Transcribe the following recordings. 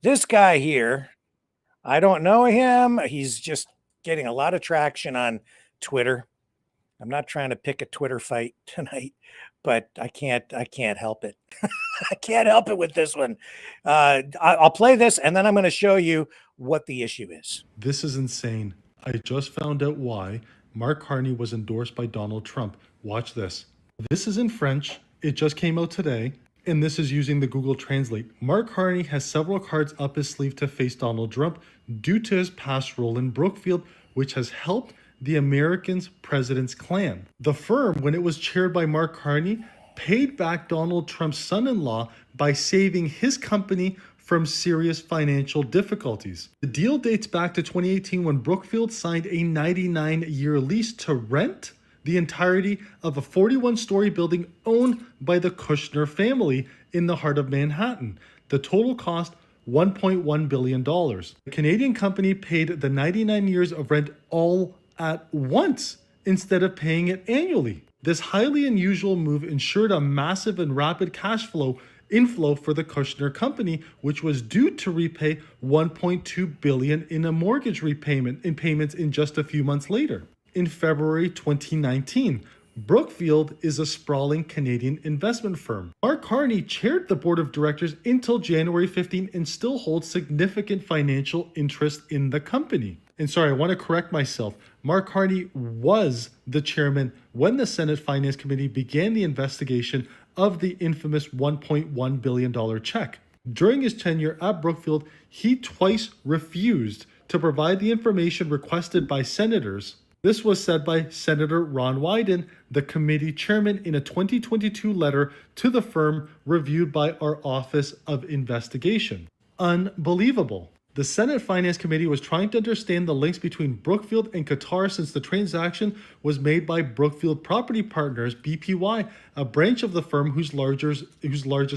This guy here, I don't know him. He's just getting a lot of traction on Twitter. I'm not trying to pick a Twitter fight tonight, but I can't help it. I can't help it with this one. I'll play this and then I'm going to show you what the issue is. This is insane. I just found out why Mark Carney was endorsed by Donald Trump. Watch this. This is in French. It just came out today. And this is using the Google Translate. Mark Carney has several cards up his sleeve to face Donald Trump due to his past role in Brookfield, which has helped the Americans' president's clan. The firm, when it was chaired by Mark Carney, paid back Donald Trump's son-in-law by saving his company from serious financial difficulties. The deal dates back to 2018 when Brookfield signed a 99-year lease to rent the entirety of a 41-story building owned by the Kushner family in the heart of Manhattan. The total cost $1.1 billion. The Canadian company paid the 99 years of rent all at once instead of paying it annually. This highly unusual move ensured a massive and rapid cash inflow for the Kushner company, which was due to repay $1.2 billion in a mortgage payments in just a few months later. In February 2019, Brookfield is a sprawling Canadian investment firm. Mark Carney chaired the board of directors until January 15 and still holds significant financial interest in the company. And sorry, I want to correct myself. Mark Carney was the chairman when the Senate Finance Committee began the investigation of the infamous $1.1 billion check. During his tenure at Brookfield, he twice refused to provide the information requested by senators. This was said by Senator Ron Wyden, the committee chairman, in a 2022 letter to the firm reviewed by our Office of Investigation. Unbelievable. The Senate Finance Committee was trying to understand the links between Brookfield and Qatar since the transaction was made by Brookfield Property Partners, BPY, a branch of the firm whose largest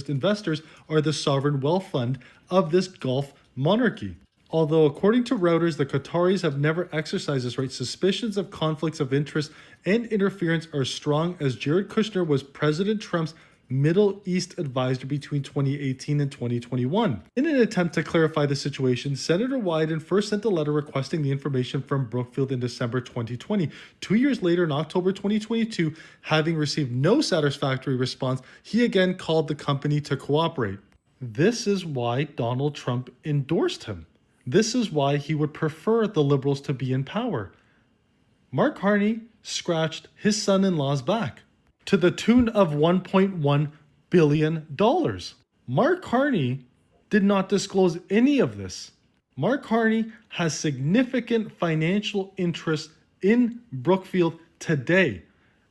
investors are the sovereign wealth fund of this Gulf monarchy. Although, according to Reuters, the Qataris have never exercised this right, suspicions of conflicts of interest and interference are strong, as Jared Kushner was President Trump's Middle East advisor between 2018 and 2021. In an attempt to clarify the situation, Senator Wyden first sent a letter requesting the information from Brookfield in December 2020. 2 years later, in October 2022, having received no satisfactory response, he again called the company to cooperate. This is why Donald Trump endorsed him. This is why he would prefer the Liberals to be in power. Mark Carney scratched his son-in-law's back to the tune of $1.1 billion. Mark Carney did not disclose any of this. Mark Carney has significant financial interest in Brookfield today.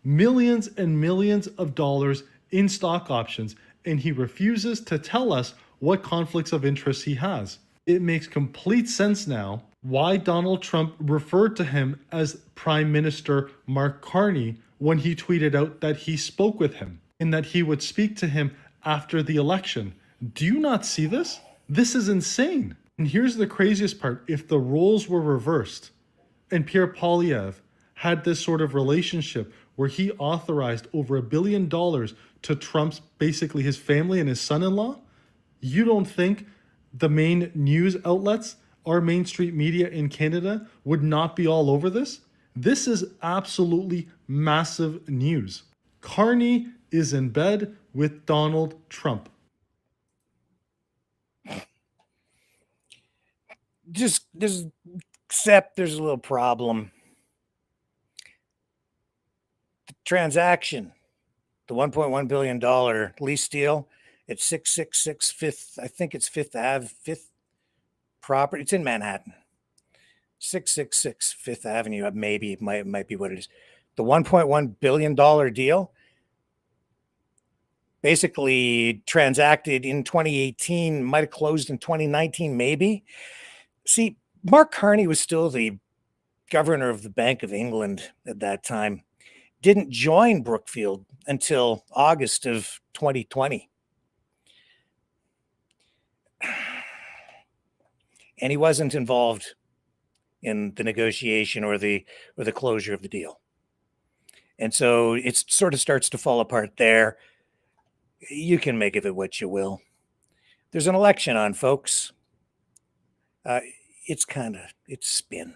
Millions and millions of dollars in stock options, and he refuses to tell us what conflicts of interest he has. It makes complete sense now why Donald Trump referred to him as Prime Minister Mark Carney when he tweeted out that he spoke with him and that he would speak to him after the election. Do you not see this? This is insane. And here's the craziest part. If the roles were reversed and Pierre Poilievre had this sort of relationship where he authorized over $1 billion to Trump's, basically his family and his son-in-law, you don't think the main news outlets, our Main Street media in Canada, would not be all over this? This is absolutely massive news. Carney is in bed with Donald Trump. Except there's a little problem. The transaction, the $1.1 billion lease deal, it's 666 Fifth, I think it's Fifth Ave, Fifth property. It's in Manhattan. 666 Fifth Avenue, maybe it might be what it is. The $1.1 billion deal basically transacted in 2018, might have closed in 2019, maybe. See, Mark Carney was still the governor of the Bank of England at that time. Didn't join Brookfield until August of 2020. And he wasn't involved in the negotiation or the closure of the deal. And so it sort of starts to fall apart there. You can make of it what you will. There's an election on, folks. uh, it's spin.